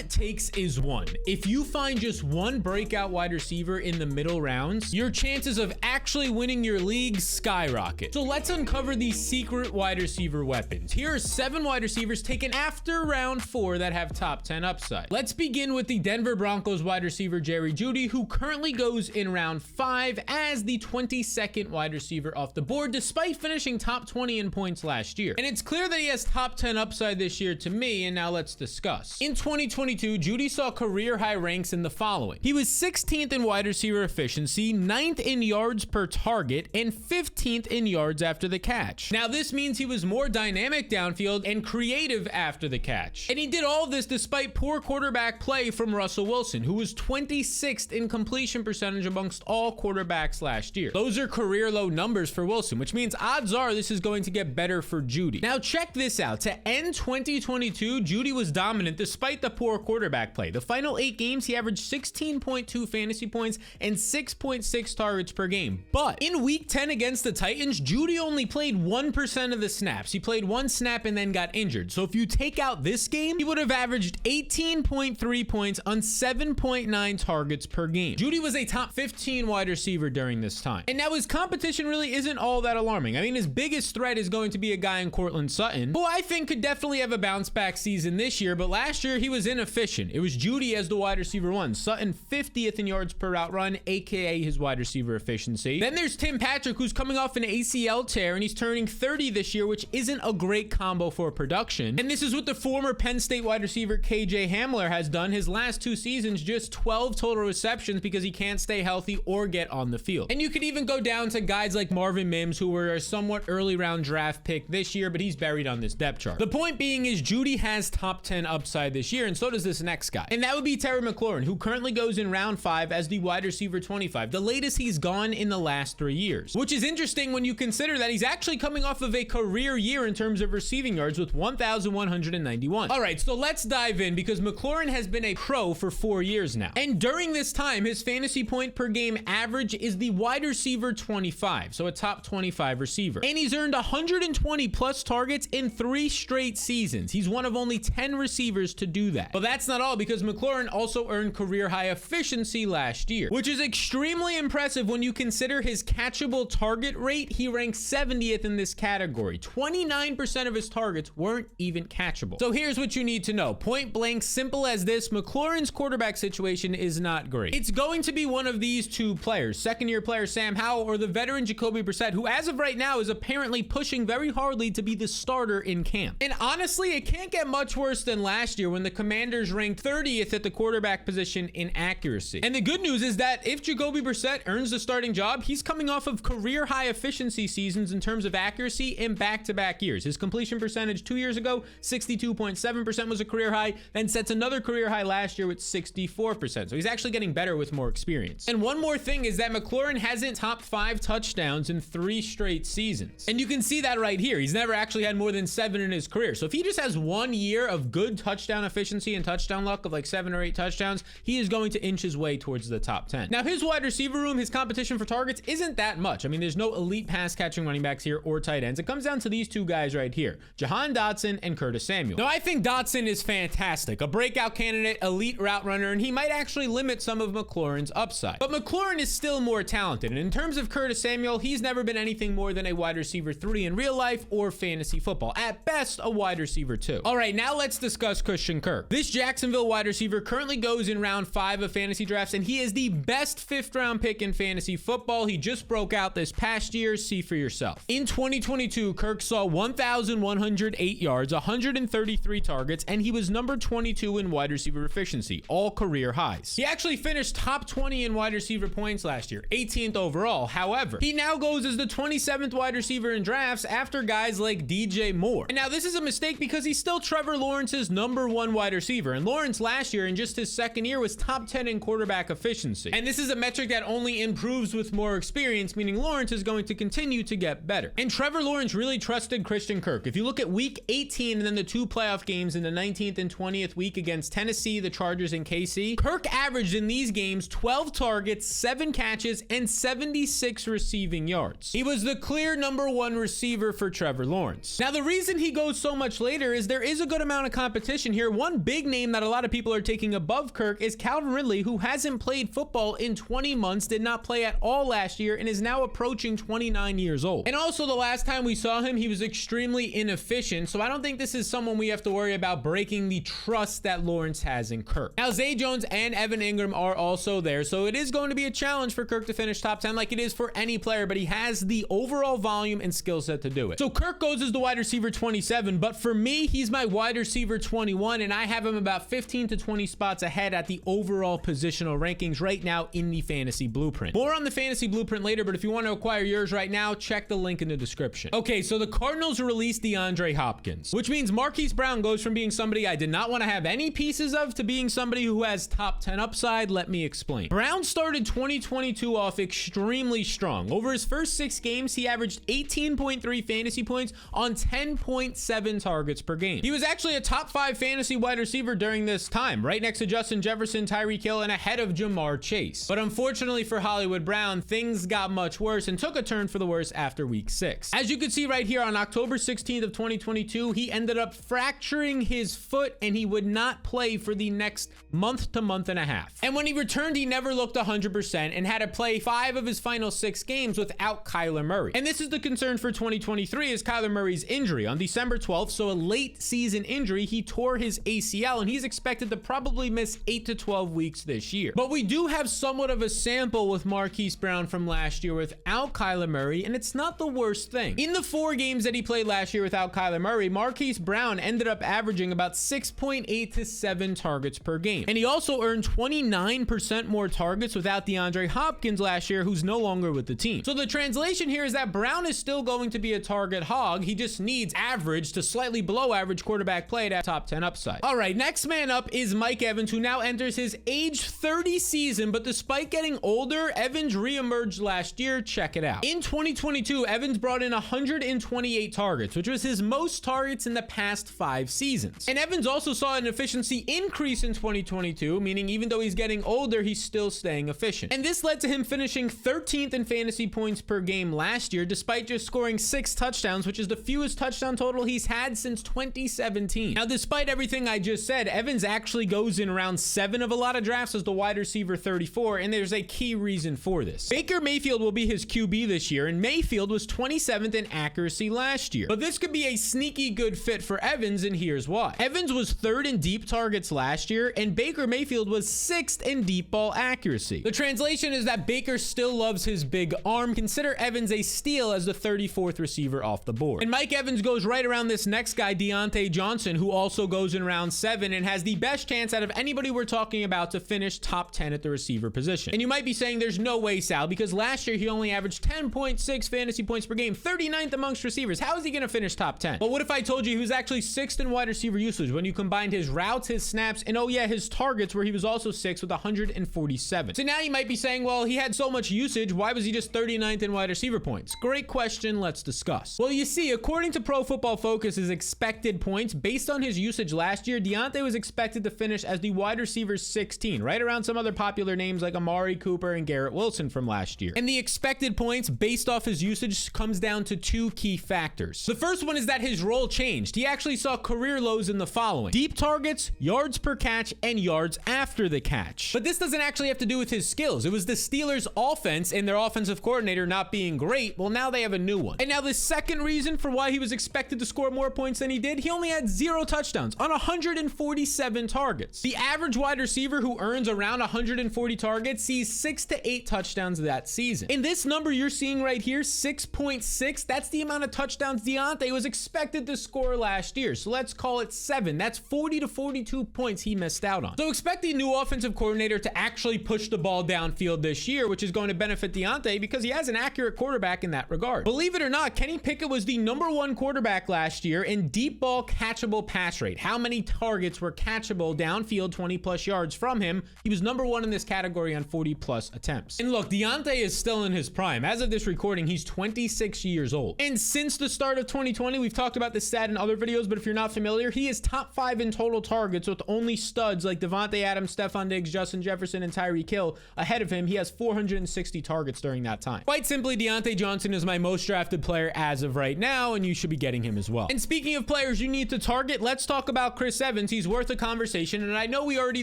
it takes is one. If you find just one breakout wide receiver in the middle rounds, your chances of actually winning your league skyrocket. So let's uncover these secret wide receiver weapons. Here are 7 wide receivers taken after round 4 that have top 10 upside. Let's begin with the Denver Broncos wide receiver Jerry Jeudy, who currently goes in round 5 as the 22nd wide receiver off the board, despite finishing top 20 in points last year. And it's clear that he has top 10 upside this year to me, and now let's discuss. In 2022, Jeudy saw career high ranks in the following. He was 16th in wide receiver efficiency, 9th in yards per target, and 15th in yards after the catch. Now this means he was more dynamic downfield and creative after the catch. And he did all of this despite poor quarterback play from Russell Wilson, who was 26th in completion percentage amongst all quarterbacks last year. Those are career low numbers for Wilson, which means odds are this is going to get better for Jeudy. Now check this out. To end 2022, Jeudy was dominant despite the poor quarterback play. The final 8 games, he averaged 16.2 fantasy points and 6.6 targets per game. But in week 10 against the Titans, Jeudy only played 1% of the snaps. He played 1 snap and then got injured. So if you take out this game, he would have averaged 18.3 points on 7.9 targets per game. Jeudy was a top 15 wide receiver during this time. And now his competition really isn't all that alarming. I mean, his biggest threat is going to be a guy in Courtland Sutton, who I think could definitely have a bounce back season this year, but last year he was inefficient. It was Jeudy as the wide receiver 1, Sutton 50th in yards per route run, aka his wide receiver efficiency. Then there's Tim Patrick, who's coming off an ACL tear and he's turning 30 this year, which isn't a great combo for production. And this is what the former Penn State wide receiver KJ Hamler has done his last 2 seasons, just 12 total receptions because he can't stay healthy or get on the field. And you could even go down to guys like Marvin Mims, who were a somewhat early round draft pick this year, but he's buried on this depth chart. The point being is Jeudy has top 10 upside this year, and so does this next guy. And that would be Terry McLaurin, who currently goes in round 5 as the wide receiver 25, the latest he's gone in the last 3 years. Which is interesting when you consider that he's actually coming off of a career year in terms of receiving yards with 1,191. All right, so let's dive in because McLaurin has been a pro for 4 years now. And during this time, his fantasy point per game average is the wide receiver 25, so a top 25 receiver. And he's earned 120 plus targets in 3 straight seasons. He's one of only 10 receivers to do that. But that's not all, because McLaurin also earned career high efficiency last year, which is extremely impressive when you consider his catchable target rate. He ranks 70th in this category. 29% of his targets weren't even catchable. So here's what you need to know. Point blank, simple as this, McLaurin's quarterback situation is not great. It's going to be one of these 2 players, second-year player Sam Howell or the veteran Jacoby Brissett, who as of right now is apparently pushing very hardly to be the starter in camp. And honestly, it can't get much worse than last year when the Commanders ranked 30th at the quarterback position in accuracy. And the good news is that if Jacoby Brissett earns the starting job, he's coming off of career high efficiency seasons in terms of accuracy in back-to-back years. His completion percentage 2 years ago, 62.7% was a career high, then sets another career high last year with 64%. So he's actually getting better with more experience. And one more thing is that McLaurin hasn't topped 5 touchdowns in 3 straight seasons. And you can see that right here. He's never actually had more than 7 in his career. So if he just has 1 year of good touchdown efficiency and touchdown luck of like 7 or 8 touchdowns, he is going to inch his way towards the top 10. Now his wide receiver room, his competition for targets isn't that much. I mean, there's no elite pass catching running backs here or tight ends. It comes down to these 2 guys right here, Jahan Dotson and Curtis Samuel. Now I think Dotson is fantastic, a breakout candidate, elite route runner, and he might actually limit some of McLaurin's upside. But McLaurin is still more talented. And in terms of Curtis Samuel, he's never been anything more than a wide receiver 3 in real life or fantasy football. At best, a wide receiver 2. All right, now let's discuss Christian Kirk. This Jacksonville wide receiver currently goes in round 5 of fantasy drafts, and he is the best 5th round pick in fantasy football. He just broke out this past year. See for yourself. In 2022, Kirk saw 1,108 yards, 133 targets, and he was number 22 in wide receiver efficiency, all career highs. He actually finished top 20 in wide receiver points last year, 18th overall. However, he now goes as the 27th wide receiver in drafts after guys like DJ Moore. And now this is a mistake because he's still Trevor Lawrence's number 1 wide receiver. And Lawrence last year in just his 2nd year was top 10 in quarterback efficiency. And this is a metric that only improves with more experience, meaning Lawrence is going to continue to get better. And Trevor Lawrence really trusted Christian Kirk. If you look at week 18 and then the 2 playoff games in the 19th and 20th week against Tennessee, the Chargers, and KC, Kirk averaged in these games 12 targets, 7 catches, and 76 receiving yards. He was the clear number 1 receiver for Trevor Lawrence. Now, the reason he goes so much later is there is a good amount of competition here. One big name that a lot of people are taking above Kirk is Calvin Ridley, who hasn't played football in 20 months, did not play at all last year, and is now approaching 29 years old. And also, the last time we saw him, he was extremely inefficient, so I don't think this is someone we have to worry about breaking the trust that Lawrence has in Kirk. Now, Zay Jones and Evan Ingram are also there, so it is going to be a challenge for Kirk to finish top 10 like it is for any player, but he has the overall volume and skill set to do it. So Kirk goes as the wide receiver 27, but for me, he's my wide receiver 21, and I have him about 15 to 20 spots ahead at the overall positional rankings right now in the fantasy blueprint. More on the fantasy blueprint later, but if you want to acquire yours right now, check the link in the description. Okay, so the Cardinals released DeAndre Hopkins, which means Marquise Brown goes from being somebody I did not want to have any pieces of to being somebody who has top 10 upside. Let me explain. Brown started 2022 off extremely strong. Over his first 6 games, he averaged 18.3 fantasy points on 10.7 targets per game. He was actually a top 5 fantasy wide receiver during this time, right next to Justin Jefferson, Tyreek Hill, and ahead of Jamar Chase. But unfortunately for Hollywood Brown, things got much worse and took a turn for the worse after week 6. As you can see right here, on October 16th of 2022, he ended up fracturing his foot and he would not play for the next month to month and a half. And when he returned, he never looked 100% and had to play 5 of his final 6 games without Kyler Murray. And this is the concern for 2023 is Kyler Murray's injury. On December 12th, so a late season injury, he tore his ACL and he's expected to probably miss 8 to 12 weeks this year. But we do have somewhat of a sample with Marquise Brown from last year without Kyler Murray, and it's not the worst thing. In the 4 games that he played last year without Kyler Murray, Marquise Brown ended up averaging about 6.8 to 7 targets per game. And he also earned 29% more targets without DeAndre Hopkins last year, who's no longer with the team. So the translation here is that Brown is still going to be a target hog. He just needs average to slightly below average quarterback play at top 10 upside. All right, next man up is Mike Evans, who now enters his age 30 season, but despite getting older, Evans reemerged last year. Check it out. In 2022, Evans brought in 128 targets, which was his most targets in the past 5 seasons. And Evans also saw an efficiency increase in 2022, meaning even though he's getting older, he's still staying efficient. And this led to him finishing 13th in fantasy points per game last year, despite just scoring 6 touchdowns, which is the fewest touchdown total he's had since 2017. Now, despite everything I just said, Evans actually goes in around 7 of a lot of drafts as the wide receiver 34, and there's a key reason for this. Baker Mayfield will be his QB this year, and Mayfield was 27th in accuracy last year. But this could be a sneaky good fit for Evans, and here's why. Evans was 3rd in deep targets last year, and Baker Mayfield was 6th in deep ball accuracy. The translation is that Baker still loves his big arm. Consider Evans a steal as the 34th receiver off the board. And Mike Evans goes right around this next guy, Diontae Johnson, who also goes in round 7 and has the best chance out of anybody we're talking about to finish top 10 at the receiver position. And you might be saying there's no way, Sal, because last year he only averaged 10.6 fantasy points per game, 39th amongst receivers. How is he going to finish top 10? Well, what if I told you he was actually 6th in wide receiver usage when you combined his routes, his snaps, and oh yeah, his targets, where he was also 6th with 147. So now you might be saying, well, he had so much usage, why was he just 39th in wide receiver points? Great question, let's discuss. Well, you see, according to Pro Football Focus's expected points, based on his usage last year, Diontae was expected to finish as the wide receiver 16, right around some other popular names like Amari Cooper and Garrett Wilson from last year. And the expected points based off his usage comes down to 2 key factors. The first one is that his role changed. He actually saw career lows in the following: deep targets, yards per catch, and yards after the catch. But this doesn't actually have to do with his skills. It was the Steelers' offense and their offensive coordinator not being great. Well, now they have a new one. And now the second reason for why he was expected to score more points than he did, he only had 0 touchdowns on 147 targets. The average wide receiver who earns around 140 targets sees 6 to 8 touchdowns that season. And this number you're seeing right here, 6.6, that's the amount of touchdowns Diontae was expected to score last year. So let's call it 7. That's 40 to 42 points he missed out on. So expect the new offensive coordinator to actually push the ball downfield this year, which is going to benefit Diontae because he has an accurate quarterback in that regard. Believe it or not, Kenny Pickett was the #1 quarterback last year in deep ball catchable pass rate. How many targets were catchable downfield 20+ yards from him? He was #1 in this category on 40+ attempts. And look, Diontae is still in his prime. As of this recording, he's 26 years old. And since the start of 2020, we've talked about this stat in other videos, but if you're not familiar, he is top 5 in total targets with only studs like Devontae Adams, Stephon Diggs, Justin Jefferson, and Tyreek Hill ahead of him. He has 460 targets during that time. Quite simply, Diontae Johnson is my most drafted player as of right now, and you should be getting him as well. And speaking of players you need to target, let's talk about Chris Evans. He's he's worth a conversation, and I know we already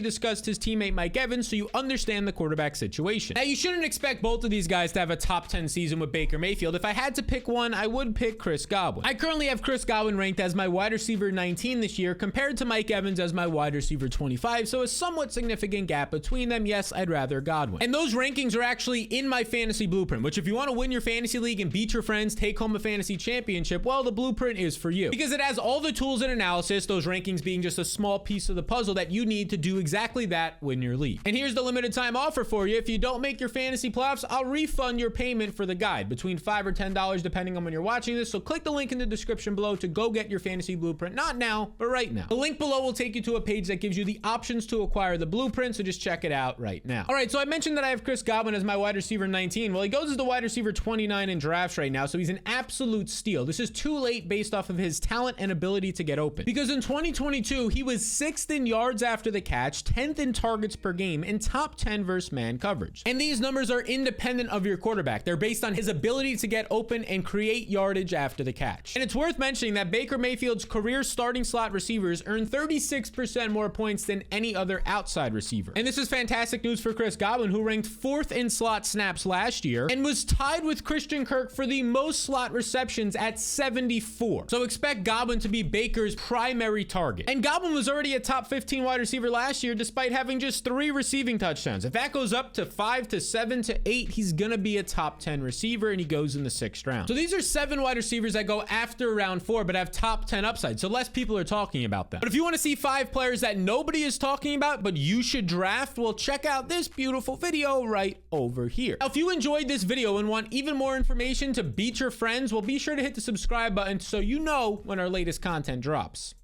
discussed his teammate Mike Evans, so you understand the quarterback situation. Now, you shouldn't expect both of these guys to have a top 10 season with Baker Mayfield. If I had to pick one, I would pick Chris Godwin. I currently have Chris Godwin ranked as my wide receiver 19 this year, compared to Mike Evans as my wide receiver 25, so a somewhat significant gap between them. Yes, I'd rather Godwin. And those rankings are actually in my fantasy blueprint, which if you want to win your fantasy league and beat your friends, take home a fantasy championship, well, the blueprint is for you, because it has all the tools and analysis, those rankings being just a small piece of the puzzle that you need to do exactly that, win your league. And here's the limited time offer for you. If you don't make your fantasy playoffs, I'll refund your payment for the guide, between $5 or $10 depending on when you're watching this. So click the link in the description below to go get your fantasy blueprint. Not now, but right now. The link below will take you to a page that gives you the options to acquire the blueprint, so just check it out right now. All right, so I mentioned that I have Chris Godwin as my wide receiver 19. Well, he goes as the wide receiver 29 in drafts right now, so he's an absolute steal. This is too late based off of his talent and ability to get open, because in 2022 he was 6th in yards after the catch, 10th in targets per game, and top 10 versus man coverage. And these numbers are independent of your quarterback. They're based on his ability to get open and create yardage after the catch. And it's worth mentioning that Baker Mayfield's career starting slot receivers earn 36% more points than any other outside receiver. And this is fantastic news for Chris Godwin, who ranked 4th in slot snaps last year and was tied with Christian Kirk for the most slot receptions at 74. So expect Godwin to be Baker's primary target. And Godwin was already a top 15 wide receiver last year despite having just 3 receiving touchdowns. If that goes up to 5 to 7 to 8, he's gonna be a top 10 receiver, and he goes in the 6th round. So these are 7 wide receivers that go after round 4 but have top 10 upside, so less people are talking about them. But if you want to see 5 players that nobody is talking about but you should draft, well, check out this beautiful video right over here. Now, if you enjoyed this video and want even more information to beat your friends, well, be sure to hit the subscribe button so you know when our latest content drops.